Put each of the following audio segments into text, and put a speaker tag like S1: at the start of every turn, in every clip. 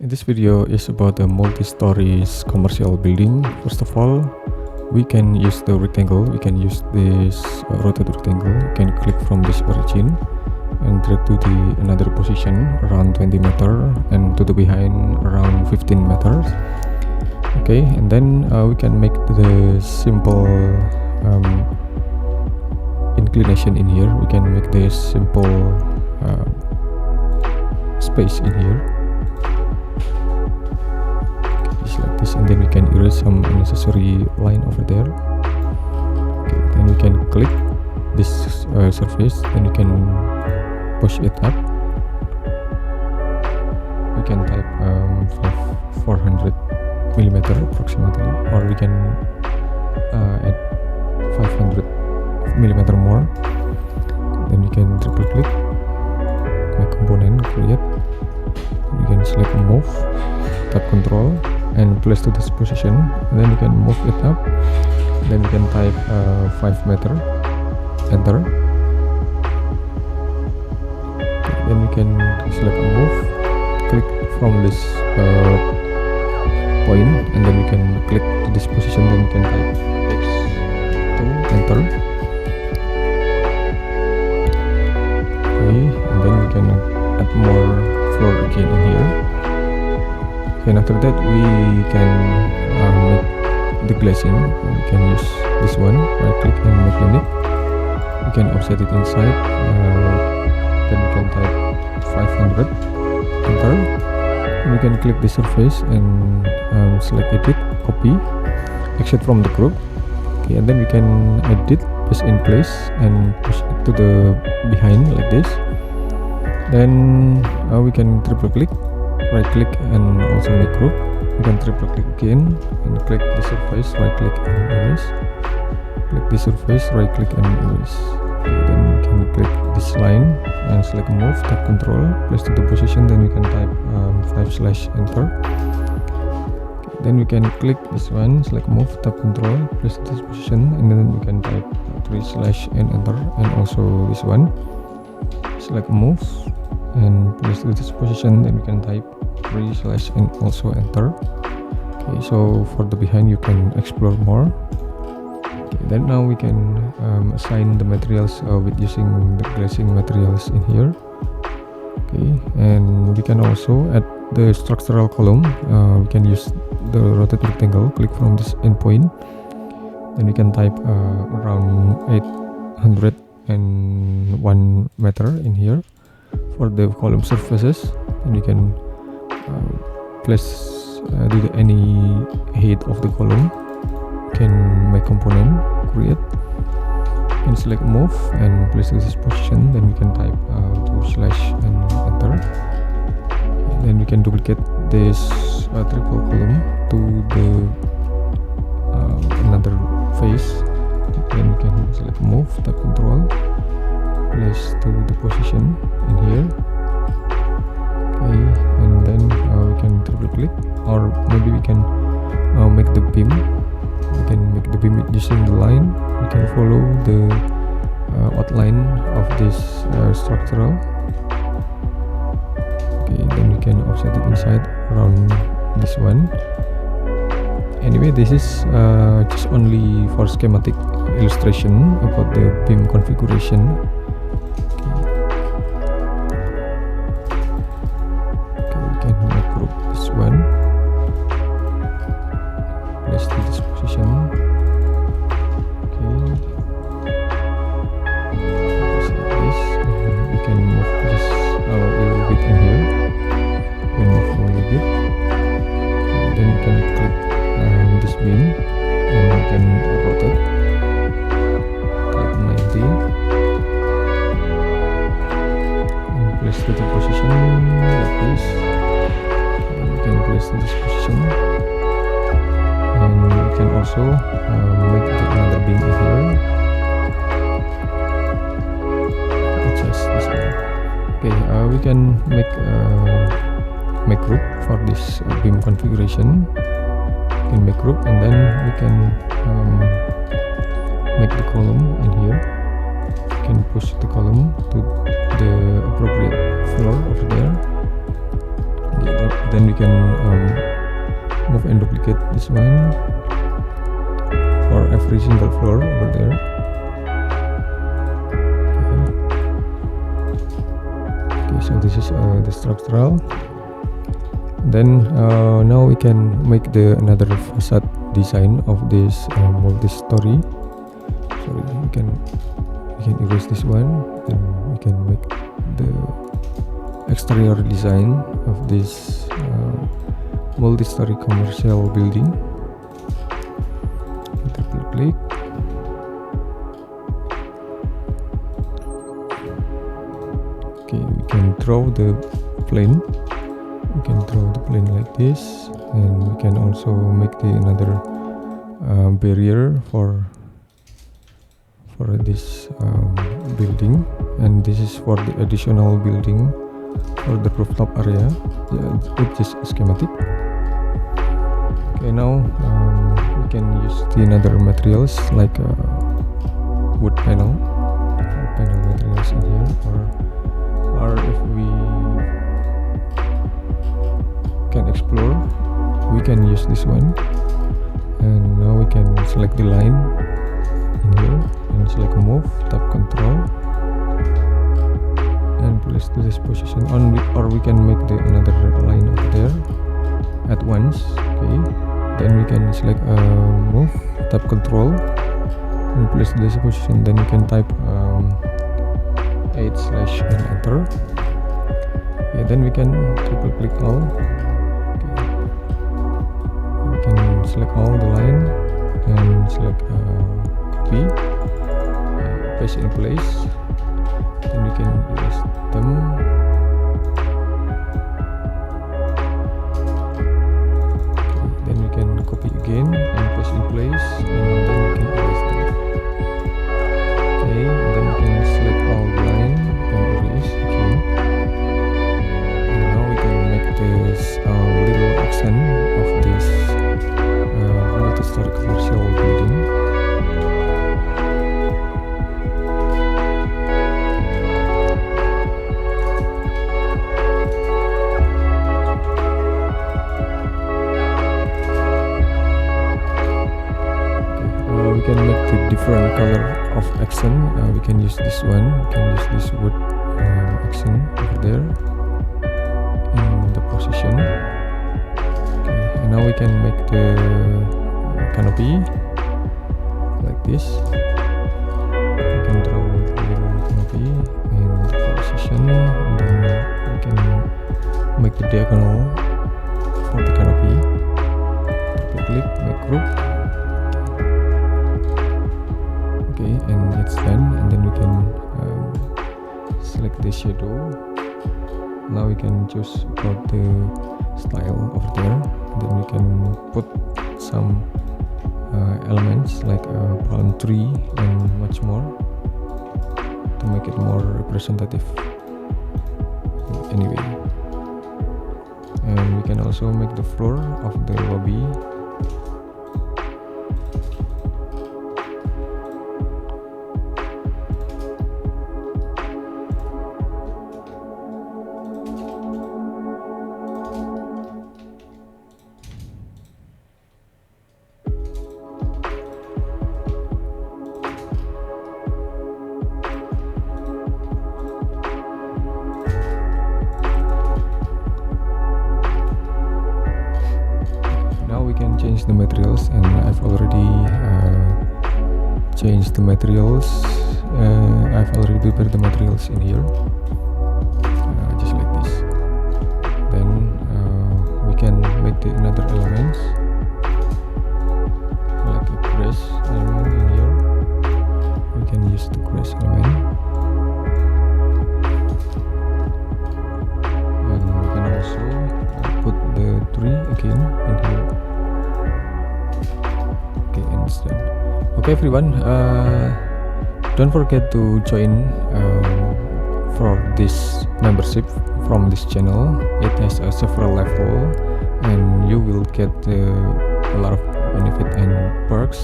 S1: This video is about a multi-stories commercial building. First of all, we can use the rectangle. We can use this rotated rectangle. You can click from this origin and drag to the another position around 20 meter and to the behind around 15 meters. Okay, and then we can make the simple inclination in here. We can make this simple space in here. Like this, and then we can erase some unnecessary line over there. Okay, then we can click this surface, then we can push it up. We can type 400 millimeter approximately, or we can add 500 millimeter more. Then we can triple click, make component, create. We can select move, tap control and place to this position, and then we can move it up. Then we can type 5 meter, enter. Okay, then we can select move, click from this point, and then we can click to this position. Then we can type x2, enter. Okay, and then we can add more floor again in here. Okay, and after that we can make the glazing. We can use this one, right click and make unique. We can offset it inside, then we can type 500, enter. And we can click the surface and select edit, copy, exit from the group. Okay, and then we can edit, paste in place and push it to the behind like this. Then we can triple click, right click and also make group. You can triple click again and click the surface, right click and erase. Click the surface, right click and erase. Okay, then we can click this line and select move, tap control, place to the position. Then we can type 5/enter. Okay, then we can click this one, select move, tap control, place to this position, and then we can type 3/ and enter. And also this one, select move and place to this position, then we can type 3/ and also enter. Okay, so for the behind you can explore more. Okay, then now we can assign the materials with using the glazing materials in here. Okay, and we can also add the structural column. We can use the rotated rectangle, click from this endpoint, then we can type around 801 meter in here. For the column surfaces, and you can place any height of the column. You can make component, create, and select move and place to this position. Then we can type 2/ and enter. And then we can duplicate this triple column to the another face. Then we can select move, tap control, place to the position in here. Okay, and then we can triple click, or maybe we can make the beam. We can make the beam using the line. We can follow the outline of this structural. Okay, then we can offset it inside around this one. Anyway, this is just only for schematic illustration about the beam configuration. One, place to this position. Okay, just like this. And we can move this a little bit in here. We can move a little bit. And then we can click this beam and we can rotate. Type 90 and place to the position like this. Place in this position, and we can also make another beam in here. Adjust this one. Okay, we can make group for this beam configuration. We can make group, and then we can make the column in here. We can push the column to the appropriate floor over there. Okay, then we can move and duplicate this one for every single floor over there. Okay, so this is the structural. Then now we can make the another facade design of this multi-story. Sorry, we can erase this one. Then we can make the exterior design of this multi-story commercial building. Triple click. Okay, we can draw the plane. We can draw the plane like this, and we can also make the another barrier for this building, and this is for the additional building for the rooftop area. Yeah, it's just schematic. Okay, now we can use the another materials like wood panel materials in here, or if we can explore, we can use this one. And now we can select the line in here and select move, tap control and place to this position on, or we can make the another line over there at once. Okay, then we can select move, tap control and place to this position. Then we can type 8/ and enter. Okay, then we can triple click all. Select all the line and select copy, paste in place. Then we can erase them. Okay, then we can copy again and paste in place, and then we can erase them. Okay, and then we can select all the line and erase again. And now we can make this little accent of this multi-story commercial building. We can make the different color of accent. We can use this one. We can use this wood accent over there in the position. Okay, and now we can make the canopy like this. We can draw the little canopy in the position, and then we can make the diagonal for the canopy. Double click, make group. Okay, and it's done. And then we can select the shadow. Now we can choose about the style over there. Then we can put some elements like a palm tree and much more to make it more representative anyway. And we can also make the floor of the lobby. Change the materials, and I've already changed the materials. I've already prepared the materials in here, just like this. Then we can make the another elements like a grass element in here. We can use the grass element, and we can also put the tree again in here. Okay everyone, don't forget to join for this membership from this channel. It has several level, and you will get a lot of benefit and perks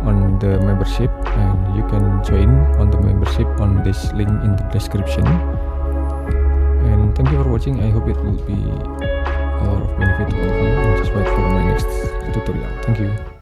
S1: on the membership, and you can join on the membership on this link in the description. And thank you for watching. I hope it will be a lot of benefit to all of you, and just wait for my next tutorial. Thank you.